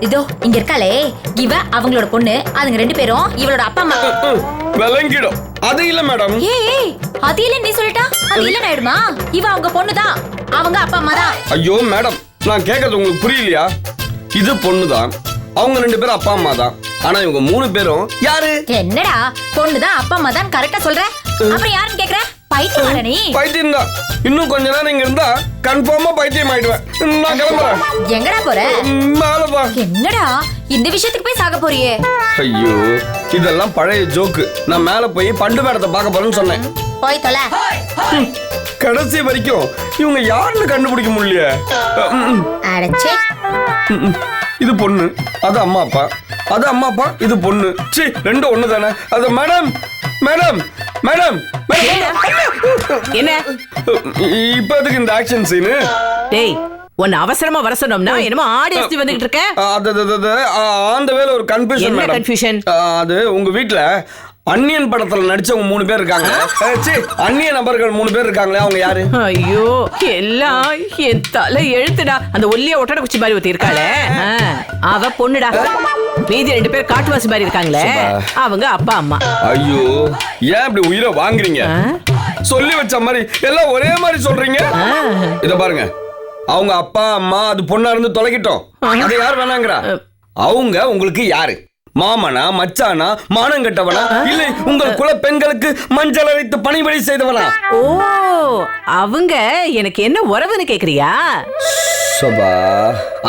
இதோ இங்க இருக்காளே இவ அவங்களோட பொண்ணு, அதுங்க ரெண்டு பேரும் இவளோட அப்பா அம்மா. விளங்கிடும். அது இல்ல மேடம். ஏய் அது இல்ல நீ சொல்லிட்டா அது இல்ல ஆயிடுமா? இவ அவங்க பொண்ணுதான், அவங்க அப்பா அம்மா தான். ஐயோ மேடம், நான் கேட்கறது உங்களுக்கு புரியலையா? இது பொண்ணுதான், அவங்க ரெண்டு பேரும் அப்பா அம்மா தான். ஆனா இவங்க மூணு பேரும் யாரு? என்னடா பொண்ணுதான் அப்பா அம்மா தான் கரெக்டா சொல்ற, அப்புறம் யாருன்னு கேக்குற? பைத்தியமாடா நீ? பைத்தியம் தான். இன்னும் கொஞ்ச நேரம் இங்க இருந்தா கன்ஃபார்மா பைத்தியம் ஆயிடுவேன். நான் கிளம்புறேன். எங்கடா போற? மேலப்பா. என்னடா இந்த விஷயத்துக்கு போய் சாக போறியே? ஐயோ இதெல்லாம் பழைய ஜோக்கு. நான் மேல போய் பண்டு மேடத்தை பார்க்க போறேன்னு சொன்னேன். போய் தொலை. கடைசி வரைக்கும் இவங்க யாருன்னு கண்டுபிடிக்க முடியல. அடச்சே. இது பொண்ணு, அது அம்மா அப்பா. அது அம்மா அப்பா, இது பொண்ணு. சி ரெண்டும் ஒண்ணு தானே. அது மேடம் மேடம் மேடம் என்ன இப்ப எதுக்கு இந்த ஆக்ஷன் சீனு? டேய் உன்னை அவசரமா வர சொன்னோம்னா என்னமோ ஆடியன்ஸ் வந்துகிட்டு இருக்க. அந்த வேலை ஒரு கன்ஃபியூஷன் என்ன மேடம். கன்ஃபியூஷன்? அது உங்க வீட்ல அந்நியன் படத்துல நடிச்சவங்க 3 பேர் இருக்காங்க. அந்நிய நபர்கள் 3 பேர் இருக்காங்களே, அவங்க யாரு? ஐயோ எல்லாம் என் தலை எழுத்துடா. அந்த ஒல்லிய ஒட்டட குச்சி மாதிரி ஒருத்தி இருக்காளே, அவ பொண்ணுடா. மீதி 2 பேர் காட்டுவாசி மாதிரி இருக்காங்களே, அவங்க அப்பா அம்மா. ஐயோ ஏன் இப்படி உயிரை வாங்குறீங்க? சொல்லி வச்ச மாதிரி எல்லாம் ஒரே மாதிரி சொல்றீங்க. இத பாருங்க, அவங்க அப்பா அம்மா அது பொண்ணா இருந்து தொலைக்கிட்டோம். அது யார் வேணாங்கிறா? அவங்க உங்களுக்கு யாரு? மாமனா, மச்சானா, மானங்கட்டவனா, இல்லை உங்கள் குல பெண்களுக்கு மஞ்சள் அரைத்து பணிபடி செய்தவனா? ஓ அவங்க எனக்கு என்ன உறவுன்னு கேக்குறியா? சபா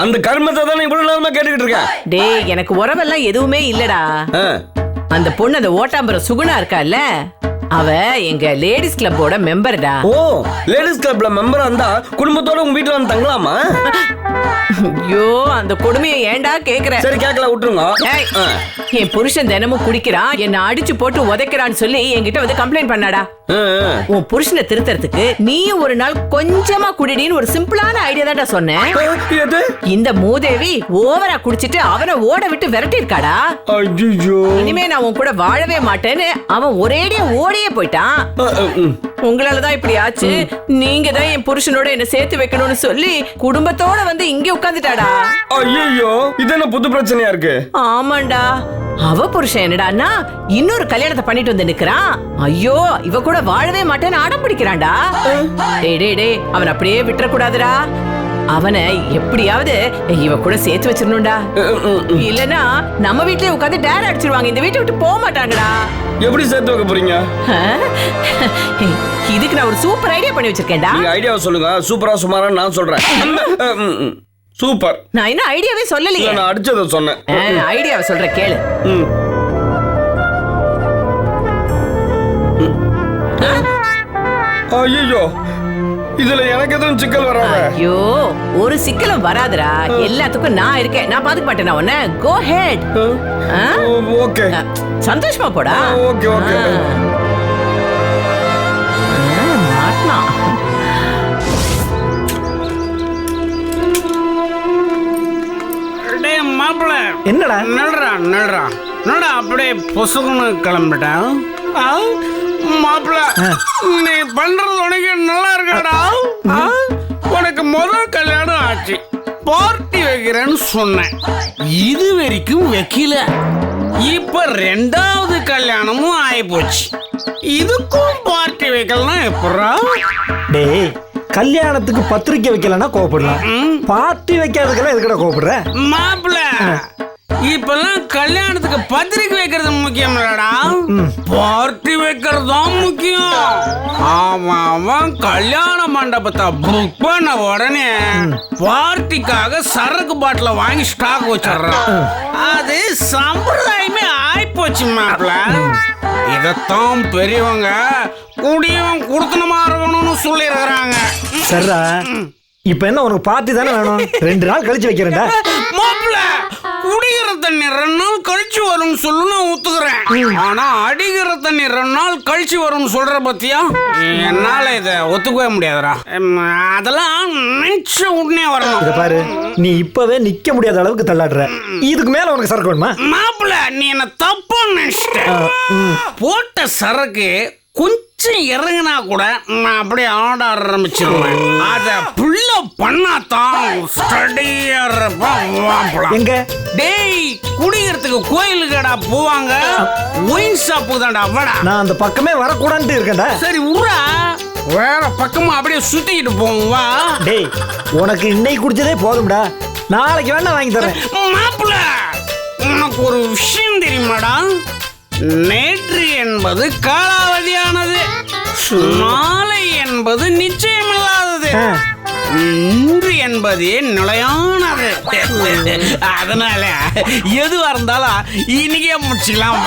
அந்த கர்மத்தை தானே இவ்வளவு நேரமா கேட்டுக்கிட்டு இருக்கேன். டேய் எனக்கு உறவெல்லாம் எதுவுமே இல்லடா. அந்த பொண்ணு அந்த ஓட்டாம்பரம் சுகுணா இருக்கால, அவ எங்க லேடிஸ் கிளப்போட மெம்பர்டா. ஓ லேடிஸ் கிளப்ல மெம்பரா இருந்தா குடும்பத்தோட உங்க வீட்டுல வந்து தங்கலாமா? ஐயோ அந்த கொடுமையை ஏன்டா கேக்குற? சரி கேக்கல விட்டுருங்க. என் புருஷன் தினமும் குடிக்கிறான், என்ன அடிச்சு போட்டு உதைக்கிறான்னு சொல்லி என்கிட்ட வந்து கம்ப்ளைண்ட் பண்ணாடா. உன் புருஷனை திருத்தறதுக்கு நீயும் ஒரு நாள் கொஞ்சமா குடிடின்னு ஒரு சிம்பிளான ஐடியா தான்டா சொன்னேன். இந்த மூதேவி ஓவரா குடிச்சிட்டு அவனை ஓட விட்டு விரட்டி இருக்காடா. இனிமே நான் உன் கூட வாழவே மாட்டேன்னு அவன் ஒரேடியா ஓடியே போயிட்டான். உங்களாலதான் இப்படி ஆச்சு. நீங்க தான் என் புருஷனோட என்ன சேர்த்து வைக்கணும்னு சொல்லி குடும்பத்தோட வந்து இங்க உட்கார்ந்துட்டாடா. ஐயோ இது என்ன புது பிரச்சனையா இருக்கு? ஆமாண்டா, அவ புருஷன் என்னடான்னா இன்னொரு கல்யாணத்தை பண்ணிட்டு வந்து நிக்கிறான். ஐயோ இவ கூட வாழவே மாட்டேன்னு அடம் பிடிக்கிறான்டா. டேய் டேய் டேய் அவன் அப்படியே விட்டுற கூடாதுடா. அவனை எப்படியாவது இவ கூட சேர்த்து வச்சிடணும்டா. இல்லனா நம்ம வீட்லயே உட்கார்ந்து டேர் அடிச்சிருவாங்க, இந்த வீட்டை விட்டு போக மாட்டாங்கடா. எப்படி சேர்த்து வைக்க போறீங்க? இதுக்கு நான் ஒரு சூப்பர் ஐடியா பண்ணி வச்சிருக்கேன்டா. நீங்க ஐடியாவை சொல்லுங்க. சூப்பரா சுமாரா நான் சொல்றேன். சூப்பர். நான் என்ன ஐடியாவே சொல்லலையே, நான் அடிச்சத சொன்னேன். ஐடியாவை சொல்றேன் கேளு. ஐயோ இதுல எனக்கு எதுவும் சிக்கல் வராது. ஐயோ ஒரு சிக்கலும் வராதுடா, எல்லாத்துக்கும் நான் இருக்கேன். நான் பாத்துக்க மாட்டேன். நான் உன்ன கோ ஹெட். ஓகே சந்தோஷமா போடா. Okay okay. மாட்னா மாப்பிள்ள என்னடா நல்றா நல்றா நடா அப்படியே பொசுகுன்னு கிளம்பிட்டேன். மாப்பிள்ள நீ பண்றது உனக்கு நல்லா இருக்காடா. உனக்கு முதல் கல்யாணம் ஆச்சு, பார்ட்டி வைக்கிறேன்னு சொன்னேன், இது வரைக்கும் வைக்கல. இப்ப 2வது கல்யாணமும் ஆயி போச்சு, இதுக்கும் பார்ட்டி வைக்கலாம் எப்படா? டேய் கல்யாணத்துக்கு பத்திரிக்கை வைக்கலன்னா கோவப்படலாம், பார்ட்டி வைக்காததுக்கெல்லாம் எதுக்கடா கோவப்படுற? மாப்பிள்ள இப்பெல்லாம் கல்யாணத்துக்கு பத்திரிக்கை வைக்கிறது முக்கியம் இல்லடா, பார்ட்டி வைக்கிறது தான் முக்கியம். அவன் கல்யாண மண்டபத்தை புக் பண்ண உடனே பார்ட்டிக்காக சரக்கு பாட்டில வாங்கி ஸ்டாக் வச்சிடறான். அது சம்பிரதாயமே ஆயிப்போச்சு மாப்பிள்ள. இதத்தான் பெரியவங்க குடியும் குடுத்தனமா இருக்கணும்னு சொல்லி இருக்கிறாங்க. சரிடா, இப்ப என்ன உனக்கு பார்ட்டி தானே வேணும்? 2 நாள் கழிச்சு வைக்கிறேன்டா. மாப்பிள்ள குடிக்கிற தண்ணி 2 நாள் கழிச்சு வரும் சொல்லு ஒத்துக்கிறேன். ஆனா அடிக்கிற தண்ணி 2 நாள் கழிச்சு வரும் சொல்ற பத்தியா, என்னால இத ஒத்துக்கவே முடியாதுடா. அதெல்லாம் நினைச்ச உடனே வரணும். இத பாரு, நீ இப்பவே நிக்க முடியாத அளவுக்கு தள்ளாடுற. இதுக்கு மேல உனக்கு சரக்கு வேணுமா? மாப்பிள்ள நீ என்ன தப்பா நினைச்சிட்ட. போட்ட சரக்கு கொஞ்சம் இறங்கினா கூட நான் அப்படியே ஆட ஆரம்பிச்சிருவேன். அத புள்ள பண்ணாதான் ஸ்டடியா இருப்பான். எங்க டேய் குடிக்கிறதுக்கு கோயிலுக்கடா போவாங்க, ஒயின் ஷாப்புக்கு தான்டா அவடா. நான் அந்த பக்கமே வரக்கூடாதுன்னு இருக்கேன்டா. சரி உரா, வேற பக்கமா அப்படியே சுத்திக்கிட்டு போவோம் வா. டேய் உனக்கு இன்னைக்கு குடிச்சதே போதும்டா, நாளைக்கு வேணா வாங்கி தரேன். மாப்பிள்ள, உனக்கு ஒரு விஷயம் தெரியுமாடா? நேற்று என்பது காலாவதியானது, நாளை என்பது நிச்சயமில்லாதது, இன்று என்பதே நிலையானது. அதனால எதுவா இருந்தாலும் இன்னைக்கே முடிச்சுக்கலாம்.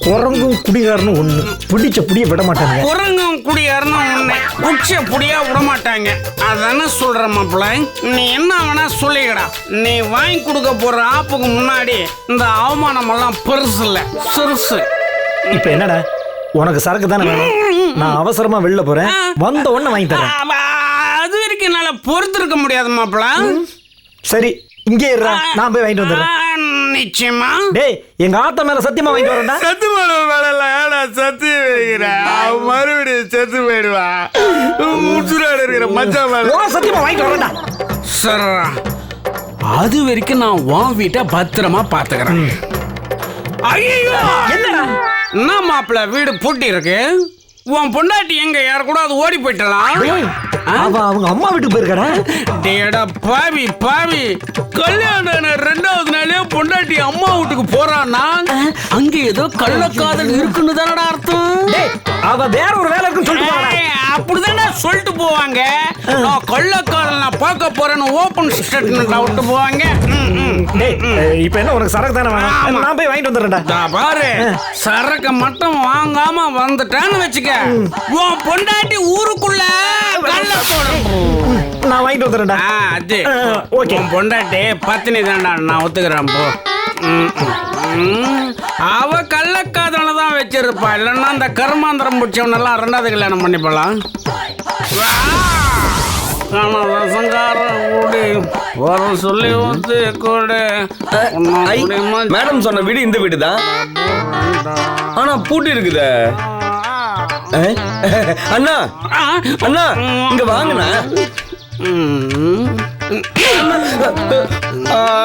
குரங்கும் குடிகாரனும் ஒண்ணு, பிடிச்ச புடிய விட மாட்டாங்க. குரங்கும் குடிகாரனும் ஒண்ணு, குச்ச புடியா விட மாட்டாங்க. அதானே சொல்ற மாப்பிள்ள. நீ என்ன வேணா சொல்லிக்கடா, நீ வாங்கி கொடுக்க போற ஆப்புக்கு முன்னாடி இந்த அவமானம் எல்லாம் பெருசு இல்ல, சிறுசு. இப்ப என்னடா, உனக்கு சரக்கு தானே வேணும்? நான் அவசரமா வெளில போறேன், வந்த உடனே வாங்கி தரேன். அது வரைக்கும் என்னால பொறுத்திருக்க முடியாது மாப்பிள்ள. சரி இங்கே இருடா, நான் போய் வாங்கிட்டு வந்துடுறேன். நிச்சயமா. டேய் எங்க ஆத்த மேல சத்தியமா வாங்கிட்டு வரேன்டா. சத்துமான மேல ஏடா சத்தி வைக்கிறேன், மறுபடியும் செத்து போயிடுவா. முச்சுராடு இருக்கிற மச்சான் மேல சத்தியமா வாங்கிட்டு வரேன்டா. சரா, அது வரைக்கும் நான் உன் வீட்டை பத்திரமா பாத்துக்கிறேன். ஐயோ என்னடா என்ன மாப்பிள்ள, வீடு பூட்டி இருக்கு, உன் பொண்டாட்டி எங்க யார கூட அது ஓடி போயிட்டலாம். அவங்க அம்மா வீட்டுக்கு போயிருக்கடா. டேடா பாவி பாவி, கல்யாணம் ரெண்டாவது நாளே பொண்டாட்டி அம்மா வீட்டுக்கு போறான்னா அங்க ஏதோ கள்ளக்காதல் இருக்குன்னு தானடா அர்த்தம். அவ வேற ஒரு வேலை இருக்குன்னு சொல்லிட்டு போறா. அப்படிதானே சொல்லிட்டு போவாங்க. நான் கள்ளக்காதல் நான் பார்க்க போறேன்னு ஓபன் ஸ்டேட்மெண்ட் விட்டு போவாங்க. இப்ப என்ன உனக்கு சரக்கு தானே வேணும்? நான் போய் வாங்கிட்டு வந்துடுறேன்டா. பாரு, சரக்கு மட்டும் வாங்காம வந்துட்டான்னு வச்சுக்க, உன் பொண்டாட்டி ஊருக்குள்ள நான் வாங்கிட்டு வந்துடுறேன்டா. அது ஓகே. உன் பொண்டாட்டி பத்தினி தான்டா, நான் ஒத்துக்கிறேன் போ. அவ கள்ளக்காதல தான் வச்சிருப்பா, இல்லைன்னா அந்த கருமாந்திரம் முடிச்சவனெல்லாம் ரெண்டாவது கல்யாணம் பண்ணிப்பலாம். சொல்லி வந்து கூட மேடம் சொன்ன வீடு இந்த வீடு தான், ஆனா பூட்டி இருக்குதே. அண்ணா அண்ணா இங்க வாங்கண்ணா.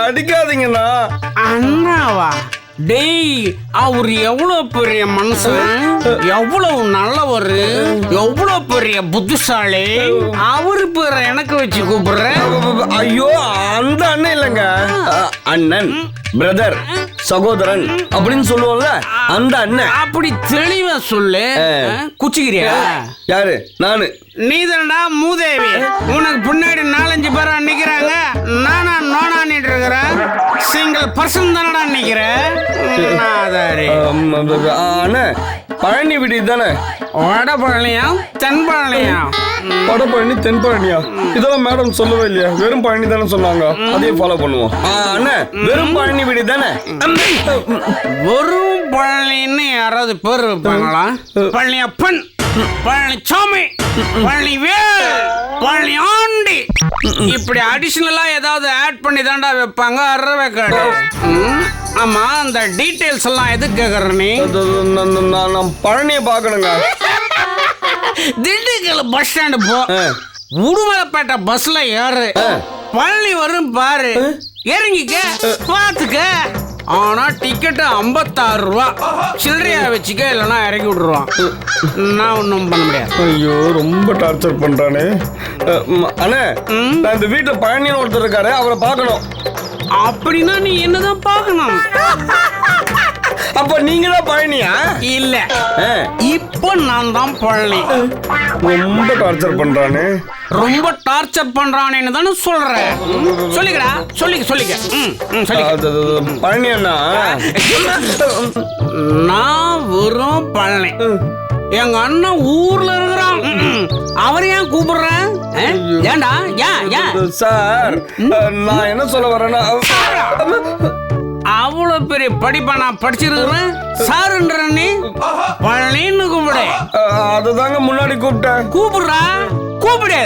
அடிக்காதீங்கண்ணா. அண்ணாவா? டேய், அவர் எவ்வளவு பெரிய மனுஷன், எவ்வளவு நல்லவரு, எவ்வளவு பெரிய புத்திசாலி. அவரு பேரை எனக்கு வச்சு கூப்பிடுறேன். ஐயோ அந்த அண்ணன் இல்லைங்க, அண்ணன், பிரதர், சகோதரன் அப்படின்னு சொல்லுவோம்ல, அந்த அண்ணன். அப்படி தெளிவா சொல்லு. குச்சிக்கிறியா? யாரு? நானு. நீதான்டா மூதேவி. உனக்கு பின்னாடி 4-5 பேரா நிக்கிறாங்க, நானா நோனானிட்டு இருக்கிறேன். சிங்கிள் பர்சன் தானடா நிக்கிறேன். அண்ணா பழனி வீடு தானே? வட பழனியா தென் பழனியா? வட பழனி தென் பழனியா? இதெல்லாம் மேடம் சொல்லவே இல்லையா? வெறும் பழனி தானே சொன்னாங்க, அதையே ஃபாலோ பண்ணுவோம். அண்ணா வெறும் பழனி வீடு தானே? வெறும் பழனின்னு யாராவது பேர் வைப்பாங்களா? பழனியப்பன், பழனிசாமி, பழனிவேல், பழனி ஆண்டி, இப்படி அடிஷனலா ஏதாவது ஆட் பண்ணி தாண்டா வைப்பாங்க. அறவேக்காடு. ஆமா, அந்த டீடைல்ஸ் எல்லாம் எதுக்கு கேக்குற நீ? நான் பழனியை பார்க்கணுங்க. திண்டுக்கல் பஸ் ஸ்டாண்டு போ, உடுமலைப்பேட்டை பஸ்ல ஏறு, பழனி வரும் பாரு, இறங்கிக்க, பாத்துக்க. ஆனா டிக்கெட் 56 ரூபா, சில்லறையா வச்சுக்க, இல்லைன்னா இறக்கி விட்டுருவான். நான் ஒன்றும் பண்ண முடியாது. ஐயோ ரொம்ப டார்ச்சர் பண்றானே. அண்ணே நான் இந்த வீட்டுல பழனின்னு ஒருத்தர் இருக்காரு, அவரை பார்க்கணும். அப்படின்னா நீ என்னதான் பார்க்கணும்? அப்ப நீங்க தான் பழனியா? இல்ல, இப்போ நான் தான் பழனி. ரொம்ப டார்ச்சர் பண்றானே. ரொம்ப டார்ச்சர் பண்றானேன்னு தானே சொல்றேன். சொல்லிக்கடா, சொல்லிக்க. பழனி அண்ணா, நான் வெறும் பழனி. எங்க அண்ணன் ஊர்ல இருக்கிறான், அவரை ஏன் கூப்பிடுறேன்? ஏண்டா? ஏன் சார் நான் என்ன சொல்ல வரேன்னா, அவ்வளவு பெரிய படிப்பா நான் படிச்சிருக்கிறேன். சாருன்ற நீ பழனின்னு கூப்பிடு. அதுதாங்க முன்னாடி கூப்பிட்டேன். கூப்பிடுறா, கூப்பிடு.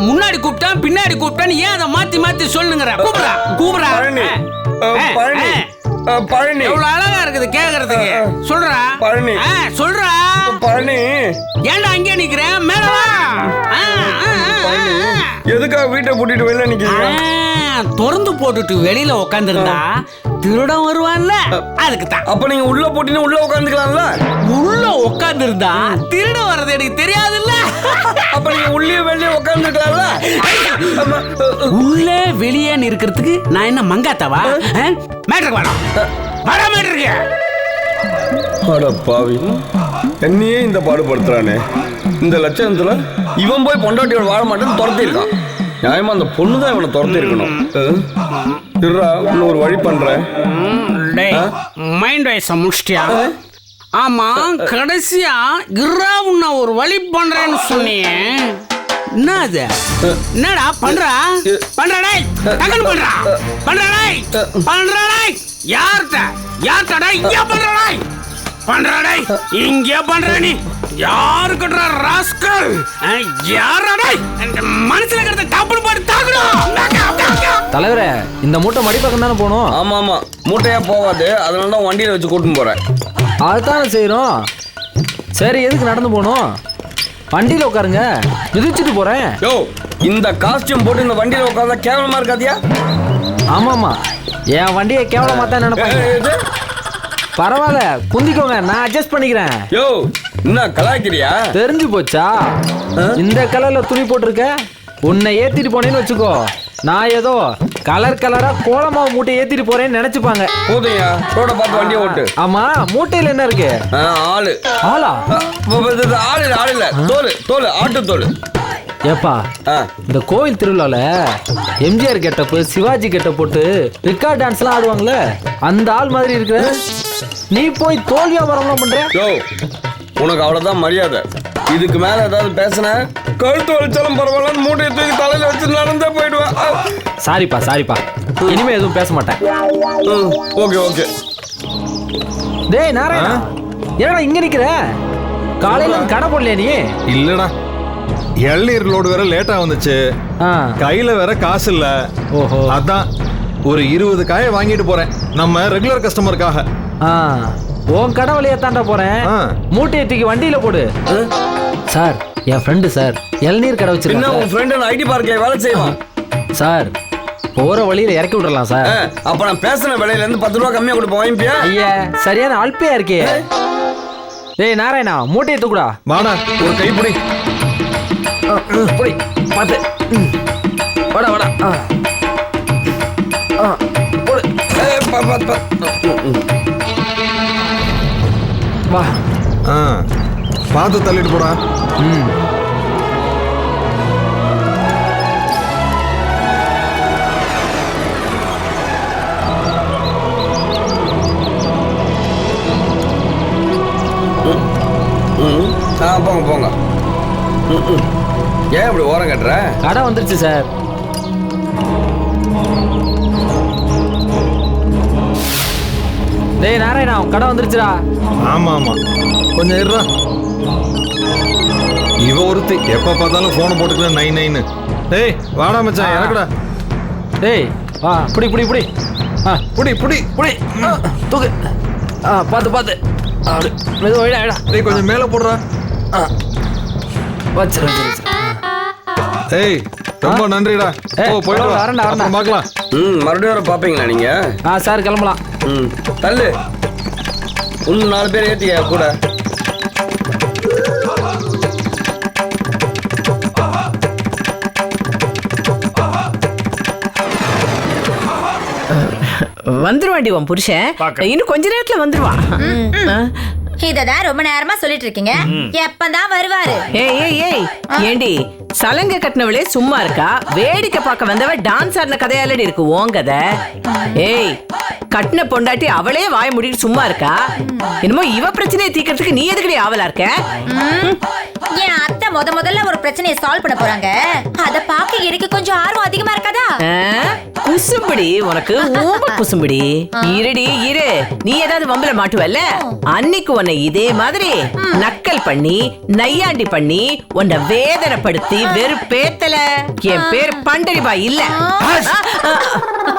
முன்னாடி கூப்பிட்டேன், பின்னாடி கூப்பிட்டேன், ஏன் அதை மாத்தி சொல்லுங்கிற? கூப்பிடுறா. பழனி பழனி பழனி எவ்வளவு அழகா இருக்குது கேக்குறதுக்கு. சொல்றா பழனி, சொல்றா பழனி. ஏன்டா அங்கே நிக்கிறேன்? மேல வா. எதுக்காக எதுக்காக வீட்டை பூட்டிட்டு வெளில நிக்கிறீங்க? திறந்து போட்டுட்டு வெளியில உட்காந்துருந்தா திருடம் வருவான்ல, அதுக்கு தான். அப்ப நீங்க உள்ள போட்டினா உள்ள உட்காந்துக்கலாம்ல? உள்ள உட்கார்ந்து இருந்தா திருட வர்றது எனக்கு தெரியாதுல்ல. அப்ப நீங்க உள்ளே வெளியே உட்காந்துக்கலாம்ல? உள்ளே வெளியே இருக்கிறதுக்கு நான் என்ன மங்காத்தவா? மேட்ருக்கு வேணாம், வர மேட்ருக்கு. அட பாவி, என்னையே இந்த பாடுபடுத்துறானே. இந்த லட்சணத்துல இவன் போய் பொண்டாட்டியோட வாழ மாட்டேன்னு துரத்தி இருக்கான். நியாயமா அந்த பொண்ணு தான் இவனை துரத்தி இருக்கணும். இன்னொரு வழி பண்றேன். மைண்ட் வைஸ முடிச்சிட்டியா? ஆமா, கடைசியா கிரா உன்ன ஒரு வழி பண்றேன்னு சொன்னியே, என்ன அது? என்னடா பண்றா? பண்றடா, டக்குனு பண்றா, பண்றடா, பண்றடா. யார்ட்ட இங்க பண்றடா, பண்றடா, இங்க பண்ற நீ யாருக்குடா ராஸ்கல்? யாரடா மனசுல கிடந்த டபுள் பாடி தாக்குடா. தலைவரே, இந்த மூட்டை மடிப்பக்கம் தானே போகணும்? ஆமா ஆமா, மூட்டையா போகாது, அதனால தான் வண்டியில வச்சு கூட்டின்னு போறேன். அதுதானே செய்யறோம். சரி, எதுக்கு நடந்து போகணும்? வண்டியில உட்காருங்க, மிதிச்சுட்டு போறேன். யோ, இந்த காஸ்டியூம் போட்டு இந்த வண்டியில உட்கார்ந்தா கேவலமா இருக்காதியா? ஆமாமா, என் வண்டியை கேவலமா தான் நினைப்பாங்க. பரவாயில்ல, குந்திக்கோங்க, நான் அட்ஜஸ்ட் பண்ணிக்கிறேன். யோ, என்ன கலாய்க்கிறியா? தெரிஞ்சு போச்சா? இந்த கலர்ல துணி போட்டிருக்க, உன்னை ஏத்திட்டு போனேன்னு வச்சுக்கோ, நான் ஏதோ கலர் கலரா கோலமாவு மூட்டை ஏத்திட்டு போறேன்னு நினைச்சுப்பாங்க. போதையா, ரோட பார்த்து வண்டியை ஓட்டு. ஆமா, மூட்டையில என்ன இருக்கு? ஆளு. ஆளா? ஆளு இல்ல, தோல், தோல், ஆட்டு தோல். ஏப்பா, இந்த கோவில் திருவிழால எம்ஜிஆர் கெட்டப்பு, சிவாஜி கெட்ட போட்டு ரிக்கார்ட் டான்ஸ் எல்லாம் ஆடுவாங்கல்ல, அந்த ஆள் மாதிரி இருக்கிற நீ போய் தோல் வியாபாரம் பண்ற. யோ, உனக்கு அவ்வளவுதான் மரியாதை. இதுக்கு மேல ஏதாவது பேசின கழுத்து வலிச்சாலும் பரவாயில்லன்னு மூட்டையை தூக்கி தலையில வச்சு நடந்தே போயிடுவேன். சாரிப்பா, இனிமே எதுவும் பேச மாட்டேன். Okay okay. டேய் நாராயணா, என்னடா இங்க நிக்கிற? காலையில கடை போடலையா நீ? இல்லடா, இளநீர் லோடு வேற லேட்டா வந்துச்சு, கையில வேற காசு இல்ல. ஓஹோ, அதான் ஒரு 20 காயை வாங்கிட்டு போறேன், நம்ம ரெகுலர் கஸ்டமருக்காக. உன் கடை வழியா தாண்டா போறேன். மூட்டையை தூக்கி வண்டியில போடு. சார், என் ஃப்ரெண்டு சார் இளநீர் கடை வச்சிருக்கேன். உன் ஃப்ரெண்ட் ஐடி பார்க்ல வேலை செய்வான் சார், போற வழியில இறக்கி விடலாம் சார். அப்ப நான் பேசின விலையில இருந்து 10 ரூபா கம்மியா கொடுப்போம், வாங்கிப்பியா? ஐயா, சரியான அல்பையா இருக்கே. டேய் நாராயணா, மூட்டையை தூக்குடா. வாடா, ஒரு கைப்பிடி. புடி, பாத்து. வாடா வாடா. போடு. வா. பார்த்து தள்ளிட்டு போடா. போங்க போங்க. ஏன் இப்படி ஓரம் கட்டுற? கடை வந்துருச்சு சார். டேய் நாராயணா, கடை வந்துருச்சுடா. ஆமா ஆமா, கொஞ்சம் இருடா. இவ ஒருத்தி எப்ப பார்த்தாலும் போனை போட்டுக்கலாம் நை நைன்னு. டேய் வாடா மச்சான், இறக்குடா. டேய் வா, புடி புடி புடி. புடி புடி புடி, தூக்கு. பார்த்து பார்த்து. மெதுவா வைடா வைடா. டேய் கொஞ்சம் மேல போடுறா. வச்சிரு. ஏய், ரொம்ப நன்றிடா. போயிட்டு வா, வரேன்டா. பார்க்கலாம். மறுபடியும் வர பாப்பீங்களா நீங்க? சார் கிளம்பலாம். தள்ளு, இன்னும் 4 பேர் ஏத்திக்க கூட. வந்துருவாண்டி உன் புருஷன், இன்னும் கொஞ்ச நேரத்துல வந்துருவான். இததான் ரொம்ப நேரமா சொல்லிட்டு இருக்கீங்க, எப்பதான் வருவாரு? ஏய் ஏண்டி, சலங்க கட்டினவளே சும்மா இருக்கா? வேடிக்கை பார்க்க வந்தவ டான்ஸ் ஆடின கதையாலடி இருக்கு உன் கதை. ஏய், கட்டின பொண்டாட்டி அவளே வாய முடிட்டு சும்மா இருக்கா? என்னமோ இவ பிரச்சனையை தீக்கிறதுக்கு நீ எதுக்கடி ஆவலா இருக்க? என் அத்தை முதல்ல ஒரு பிரச்சனையை சால்வ் பண்ண போறாங்க, அத பாக்க எனக்கு கொஞ்சம் ஆர்வம் அதிகமா இருக்காதா? குசும்படி, உனக்கு ஊம குசும்படி. இருடி இரு, நீ ஏதாவது வம்பல மாட்டுவல்ல, அன்னைக்கு உன்னை இதே மாதிரி நக்கல் பண்ணி நையாண்டி பண்ணி உன்னை வேதனைப்படுத்தி வெறுப்பேத்தல. என் பேர் பண்டரிபா இல்ல.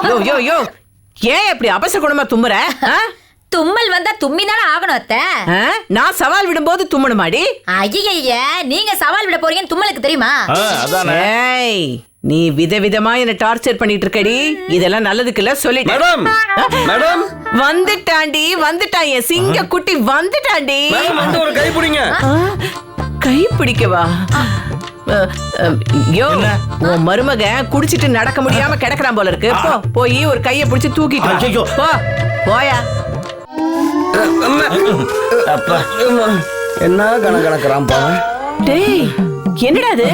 யோ யோ யோ, ஏன் இப்படி அபச குணமா தும்புற? தும்மல் வந்தா தும்மிதானே ஆகணும் அத்தை. நான் சவால் விடும்போது தும்மணுமாடி? ஐய நீங்க சவால் விட போறீங்கன்னு தும்மலுக்கு தெரியுமா? ஏய், நீ விதவிதமா என்ன டார்ச்சர் பண்ணிட்டு இருக்கடி. இதெல்லாம் நல்லதுக்கு இல்ல சொல்லிட்டேன். மேடம் மேடம் வந்துட்டாண்டி, வந்துட்டான் என் சிங்க குட்டி வந்துட்டாண்டி. மேடம் வந்து ஒரு கை பிடிங்க. கை பிடிக்கவா? யோ, உன் மருமக குடிச்சிட்டு நடக்க முடியாம கிடக்குறான் போல இருக்கு. போ, போய் ஒரு கைய பிடிச்சு தூக்கிட்டு வா. போயா. அப்பா என்ன கணக்கிறான் பாவம். டேய், என்னடா இது?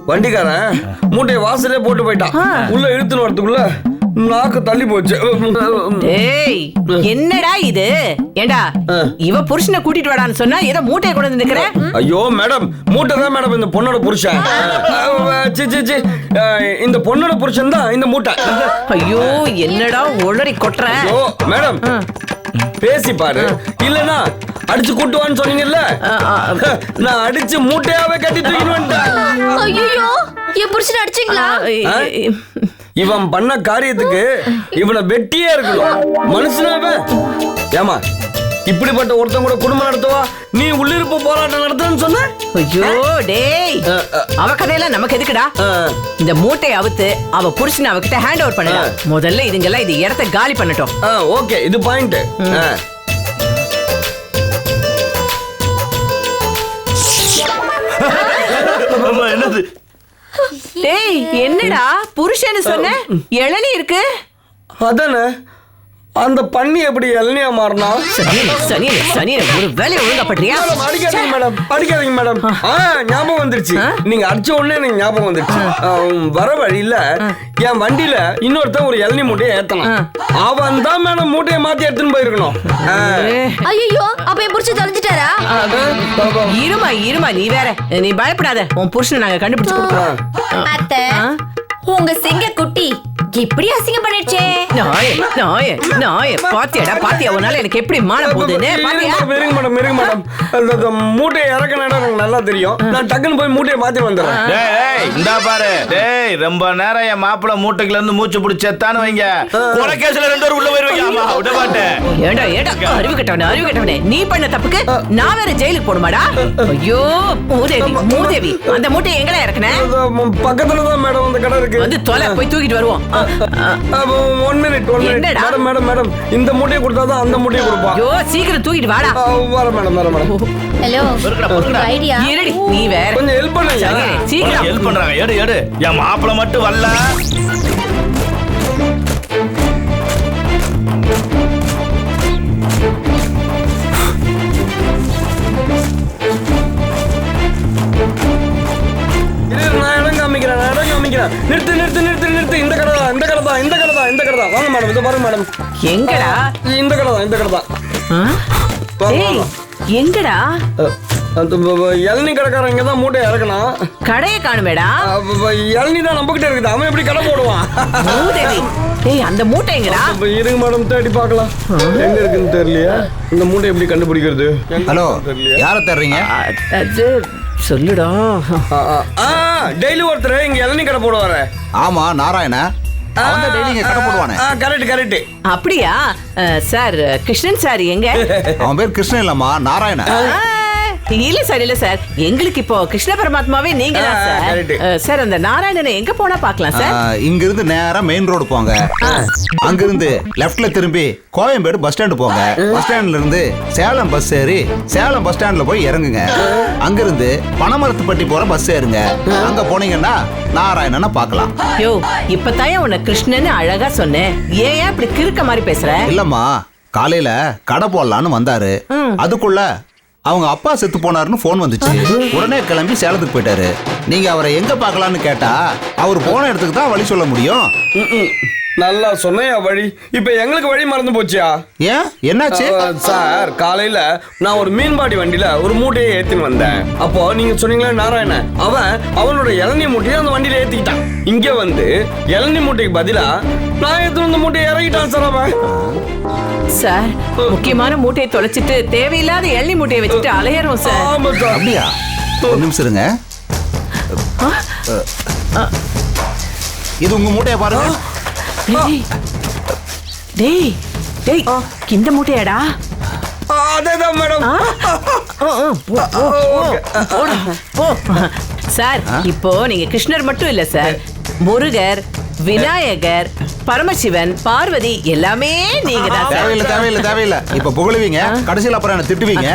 வண்டிக்காரன் மூட்டையை வாசலே போட்டு போயிட்டான். உள்ள இழுத்துன்னு வரதுக்குள்ள நாக்கு தள்ளி போச்சு. டேய், என்னடா இது? ஏண்டா இவ புருஷனை கூட்டிட்டு வாடான்னு சொன்னா ஏதோ மூட்டையை கொண்டு வந்து நிக்கிற? ஐயோ மேடம், மூட்டை தான் மேடம் இந்த பொண்ணோட புருஷன். C, C, C. இந்த பொண்ணோட புருஷன் தான் இந்த மூட்டை. ஐயோ, என்னடா ஒளறி கொட்டுற? ஐயோ மேடம், பேசி பாரு, இல்லனா அடிச்சு கூட்டுவான்னு சொன்னீங்கல்ல, நான் அடிச்சு மூட்டையாவே கட்டி தூக்கிட்டு வந்துட்டேன். ஐயோ, என் புருஷனை அடிச்சீங்களா? இவன் பண்ண காரியத்துக்கு இவனை வெட்டியே இருக்கணும். மனுஷனாவே ஏமா இப்படிப்பட்ட ஒருத்தன் கூட குடும்பம் நடத்துவா? நீ உள்ளிருப்பு போராட்டம் நடத்துன்னு சொன்ன? ஐயோ டேய், அவ கதையெல்லாம் நமக்கு எதுக்குடா? இந்த மூட்டையை அவுத்து அவ புருஷனை அவகிட்ட ஹேண்ட் ஓவர் பண்ணுடா. முதல்ல இதுங்கெல்லாம் இது இடத்தை காலி பண்ணட்டும். ஓகே, இது பாயிண்ட். என்னது? டேய், என்னடா புருஷன்னு சொன்ன? இளநீ இருக்கு. அதானே, அந்த பண்ணி எப்படி இளநியா மாறினா? சனி ஒரு வேலையை ஒழுங்கா பண்றியா? அடிக்காதீங்க மேடம், அடிக்காதீங்க மேடம். ஞாபகம் வந்துருச்சு. நீங்க அடிச்ச உடனே எனக்கு ஞாபகம் வந்துருச்சு. வர வழியில என் வண்டியில இன்னொருத்தன் ஒரு இளநீ மூட்டையை ஏத்தலாம். அவன் தான் மேடம் மூட்டையை மாத்தி எடுத்துன்னு போயிருக்கணும். ஐயோ, அப்ப என் புருஷன் தொலைஞ்சிட்டாரா? இருமா நீ வேற. நீ பயப்படாத, உன் புருஷனை நாங்க கண்டுபிடிச்சு கொடுக்குறோம். அத்தை, உங்க சிங்க குட்டி இப்படி அசிங்கம் பண்ணிடுச்சே. பாத்தியா உன்னால எனக்கு எப்படி மான போகுதுன்னு? இருங்க மேடம், அந்த மூட்டையை இறக்கணும் எனக்கு நல்லா தெரியும். நான் டக்குன்னு போய் மூட்டையை மாத்தி வந்துடுறேன். இந்தா பாரு, டேய் ரொம்ப நேரம் என் மாப்பிள்ள மூட்டைக்குள்ள இருந்து மூச்சு பிடிச்சேத்தான்னு வைங்க, கொலை கேஸ்ல 2 பேரும் உள்ள போயிருவீங்க. ஆமா, விட மாட்டேன். ஏடா அறிவு கட்டவனே, நீ பண்ண தப்புக்கு நான் வேற ஜெயிலுக்கு போடுமாடா? ஐயோ மூதேவி, அந்த மூட்டையை எங்கடா இறக்குன? பக்கத்துல தான் மேடம் அந்த கடை இருக்கு. வந்து தொலை, போய் தூக்கிட்டு வருவோம். 1 மினிட் மேடம், இந்த மூட்டையை கொடுத்தாதான் அந்த மூட்டையை கொடுப்பா. ஐயோ, சீக்கிரம் தூக்கிட்டு வாடா. வர மேடம். ஹலோ, ஐடியா நீ வேற கொஞ்சம் ஹெல்ப் பண்ணுங்க. சீக்கிரம் ஹெல்ப் பண்றாங்க. எடு என் மாப்பிள்ள மட்டும் வரல. நான் இடம் காமிக்கிறேன். நிறுத்து. இந்த கடை தான். வாங்க மேடம், இதை பாருங்க மேடம். எங்கடா? இந்த கடை தான். ஏய், எங்கடா? இளநீ கடைக்காரன் இங்க தான் மூட்டை இறக்கணும். கடையை காணுமேடா. இளநீ தான் நம்ம கிட்ட இருக்குது. அவன் எப்படி கடை போடுவான்? ஏய், அந்த மூட்டை எங்கடா? இருங்க மேடம், தேடி பார்க்கலாம். எங்க இருக்குன்னு தெரியலையா? இந்த மூட்டை எப்படி கண்டுபிடிக்கிறது? ஹலோ, யார தேடுறீங்க? அது சொல்லுடா. டெய்லி ஒருத்தர் இங்க இளநீ கடை போடுவாரு. ஆமா, நாராயண. அவன் டெய்லி இங்க கடை போடுவானே. கரெக்ட். அப்படியா சார்? கிருஷ்ணன் சார் எங்க? அவன் பேர் கிருஷ்ணன் இல்லம்மா, நாராயண. இல்ல சார், எங்களுக்கு இப்போ கிருஷ்ண பரமாத்மாவே நீங்க தான் சார். சார், அந்த நாராயணனை எங்க போனா பாக்கலாம் சார்? இங்க இருந்து நேரா மெயின் ரோடு போங்க. அங்க இருந்து லெஃப்ட்ல திரும்பி கோயம்பேடு பஸ் ஸ்டாண்ட் போங்க. பஸ் ஸ்டாண்ட்ல இருந்து சேலம் பஸ் ஏறி சேலம் பஸ் ஸ்டாண்ட்ல போய் இறங்குங்க. அங்க இருந்து பனமரத்துப்பட்டி போற பஸ் ஏறுங்க. அங்க போனீங்கன்னா நாராயணனை பார்க்கலாம். யோ, இப்பதான் உன்னை கிருஷ்ணன்னு அழகா சொன்னேன். ஏன் இப்படி கிறுக்க மாதிரி பேசுற? இல்லம்மா, காலையில கடை போடலான்னு வந்தாரு. அதுக்குள்ள அவங்க அப்பா செத்து போனாருன்னு போன் வந்துச்சு. உடனே கிளம்பி சேலத்துக்கு போயிட்டாரு. நீங்க அவரை எங்க பார்க்கலான்னு கேட்டா அவர் போன இடத்துக்கு தான் வழி சொல்ல முடியும். நல்லா சொன்னையா வழி. இப்ப எங்களுக்கு வழி மறந்து போச்சியா? ஏன், என்னாச்சு சார்? காலையில நான் ஒரு மீன்பாடி வண்டியில ஒரு மூட்டையை ஏத்தின்னு வந்தேன். அப்போ நீங்க சொன்னீங்களா நாராயணன், அவனோட இளநீ மூட்டையை அந்த வண்டியில ஏத்திக்கிட்டான். இங்க வந்து இளநீ மூட்டைக்கு பதிலா நான் ஏத்து வந்த மூட்டையை இறங்கிட்டான் சார் அவன். சார், முக்கியமான மூட்டையை தொலைச்சிட்டு தேவையில்லாத எள்ளி மூட்டையை வச்சுட்டு அலையறோம் சார். ஆமா சார். அப்படியா? ஒரு நிமிஷம் இருங்க. இது உங்க மூட்டையை பாருங்க. டேய் இந்த மூட்டையாடா? அதேதான் மேடம். சார், இப்போ நீங்க கிருஷ்ணர் மட்டும் இல்ல சார், முருகர், விநாயகர், பரமசிவன், பார்வதி எல்லாமே நீங்க தான். தேவையில்லை தேவையில்லை தேவையில்லை. இப்ப புகழுவீங்க, கடைசியில் அப்புறம் என்ன திட்டுவீங்க.